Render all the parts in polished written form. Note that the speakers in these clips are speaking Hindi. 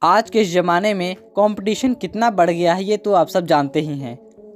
आज के ज़माने में कंपटीशन कितना बढ़ गया है ये तो आप सब जानते ही हैं।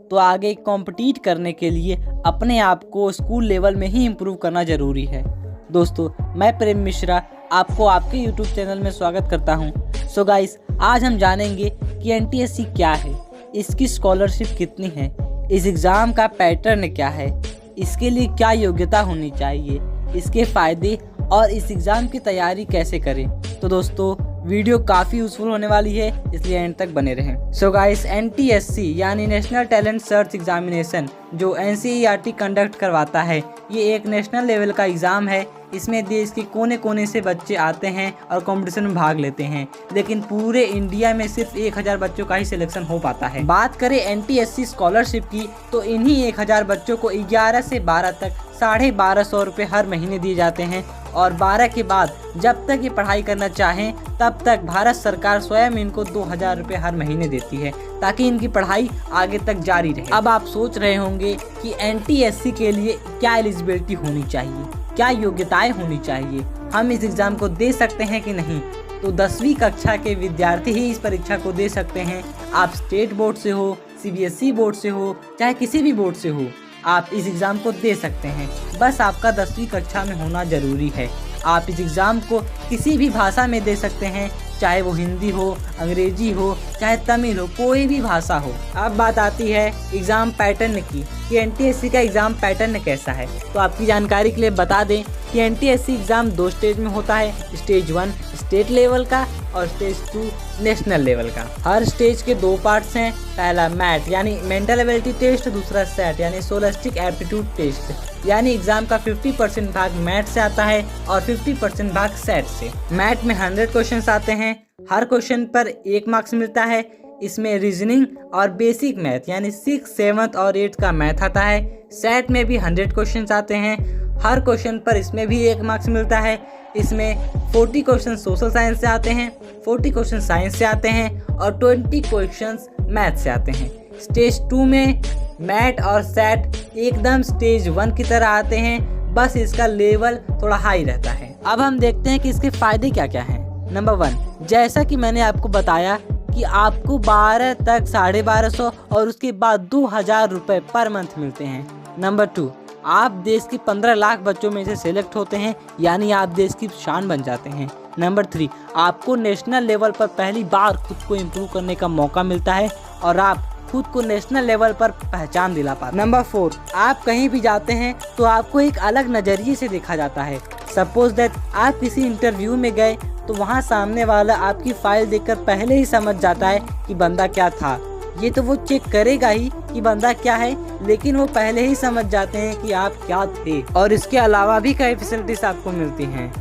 तो आगे कॉम्पिटिट करने के लिए अपने आप को स्कूल लेवल में ही इम्प्रूव करना ज़रूरी है। दोस्तों, मैं प्रेम मिश्रा आपको आपके यूट्यूब चैनल में स्वागत करता हूं। सो गाइस, आज हम जानेंगे कि एनटीएससी क्या है, इसकी स्कॉलरशिप कितनी है, इस एग्ज़ाम का पैटर्न क्या है, इसके लिए क्या योग्यता होनी चाहिए, इसके फ़ायदे और इस एग्ज़ाम की तैयारी कैसे करें। तो दोस्तों, वीडियो काफ़ी यूज़फुल होने वाली है, इसलिए एंड तक बने रहें। सो गाइस, एनटीएससी यानी नेशनल टैलेंट सर्च एग्जामिनेशन जो एनसीईआरटी कंडक्ट करवाता है, ये एक नेशनल लेवल का एग्ज़ाम है। इसमें देश के कोने कोने से बच्चे आते हैं और कंपटीशन में भाग लेते हैं, लेकिन पूरे इंडिया में सिर्फ 1000 बच्चों का ही सिलेक्शन हो पाता है। बात करें एनटीएससी स्कॉलरशिप की, तो इन्हीं 1000 बच्चों को 11 से 12 तक 1250 रुपये हर महीने दिए जाते हैं और 12 के बाद जब तक ये पढ़ाई करना चाहें तब तक भारत सरकार स्वयं इनको 2000 रुपये हर महीने देती है, ताकि इनकी पढ़ाई आगे तक जारी रहे। अब आप सोच रहे होंगे कि एनटीएससी के लिए क्या एलिजिबिलिटी होनी चाहिए, क्या योग्यताएं होनी चाहिए, हम इस एग्ज़ाम को दे सकते हैं कि नहीं। तो 10वीं कक्षा के विद्यार्थी ही इस परीक्षा को दे सकते हैं। आप स्टेट बोर्ड से हो, सीबीएसई बोर्ड से हो, चाहे किसी भी बोर्ड से हो, आप इस एग्ज़ाम को दे सकते हैं। बस आपका 10वीं कक्षा में होना ज़रूरी है। आप इस एग्ज़ाम को किसी भी भाषा में दे सकते हैं, चाहे वो हिंदी हो, अंग्रेजी हो, चाहे तमिल हो, कोई भी भाषा हो। अब बात आती है एग्ज़ाम पैटर्न की कि एनटीएससी का एग्ज़ाम पैटर्न कैसा है। तो आपकी जानकारी के लिए बता दें कि एनटीएससी एग्ज़ाम 2 स्टेज में होता है। स्टेज 1 स्टेट लेवल का और स्टेज 2 नेशनल लेवल का। हर स्टेज के 2 पार्ट्स हैं। पहला मैट यानी मेंटल एबिलिटी टेस्ट, दूसरा सेट यानी सोलिस्टिक एप्टीट्यूड टेस्ट। यानी एग्जाम का 50% भाग मैट से आता है और 50% भाग सेट से। मैट में 100 क्वेश्चंस आते हैं, हर क्वेश्चन पर 1 मार्क्स मिलता है। इसमें रीजनिंग और बेसिक मैथ यानी 6, 7 और 8 का मैथ आता है। सेट में भी 100 क्वेश्चंस आते हैं, हर क्वेश्चन पर इसमें भी 1 मार्क्स मिलता है। इसमें 40 क्वेश्चन सोशल साइंस से आते हैं, 40 क्वेश्चन साइंस से आते हैं और 20 क्वेश्चन मैथ से आते हैं। स्टेज 2 में मैथ और सेट एकदम स्टेज 1 की तरह आते हैं, बस इसका लेवल थोड़ा हाई रहता है। अब हम देखते हैं कि इसके फ़ायदे क्या क्या हैं। नंबर 1, जैसा कि मैंने आपको बताया कि आपको 12 तक 1250 और उसके बाद 2000 रुपये पर मंथ मिलते हैं। नंबर 2, आप देश के 15 लाख बच्चों में से सिलेक्ट होते हैं, यानी आप देश की शान बन जाते हैं। नंबर 3, आपको नेशनल लेवल पर पहली बार खुद को इम्प्रूव करने का मौका मिलता है और आप खुद को नेशनल लेवल पर पहचान दिला पाते हैं। नंबर 4, आप कहीं भी जाते हैं तो आपको एक अलग नज़रिए से देखा जाता है। सपोज दैट आप किसी इंटरव्यू में गए तो वहाँ सामने वाला आपकी फाइल देखकर पहले ही समझ जाता है कि बंदा क्या था। ये तो वो चेक करेगा ही कि बंदा क्या है, लेकिन वो पहले ही समझ जाते हैं कि आप क्या थे। और इसके अलावा भी कई फैसिलिटीज आपको मिलती हैं।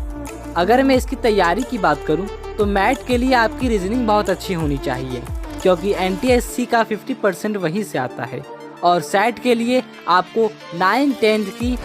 अगर मैं इसकी तैयारी की बात करूं तो मैथ के लिए आपकी रीजनिंग बहुत अच्छी होनी चाहिए, क्योंकि एनटीएससी का 50% वहीं से आता है। और सेट के लिए आपको 9, 10 की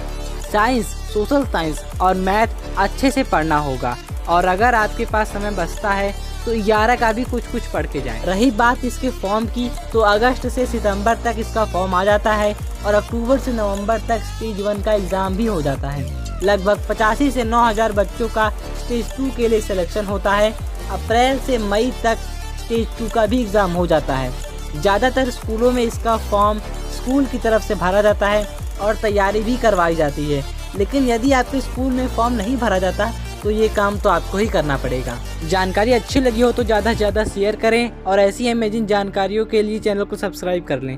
साइंस, सोशल साइंस और मैथ अच्छे से पढ़ना होगा। और अगर आपके पास समय बचता है तो 11 का भी कुछ पढ़ के जाएं। रही बात इसके फॉर्म की, तो अगस्त से सितंबर तक इसका फॉर्म आ जाता है और अक्टूबर से नवंबर तक स्टेज 1 का एग्ज़ाम भी हो जाता है। लगभग 85 से 9000 बच्चों का स्टेज 2 के लिए सिलेक्शन होता है। अप्रैल से मई तक स्टेज 2 का भी एग्ज़ाम हो जाता है। ज़्यादातर स्कूलों में इसका फॉर्म स्कूल की तरफ से भरा जाता है और तैयारी भी करवाई जाती है। लेकिन यदि आपके स्कूल में फॉर्म नहीं भरा जाता तो ये काम तो आपको ही करना पड़ेगा। जानकारी अच्छी लगी हो तो ज़्यादा से ज़्यादा शेयर करें और ऐसी अमेजिंग जानकारियों के लिए चैनल को सब्सक्राइब कर लें।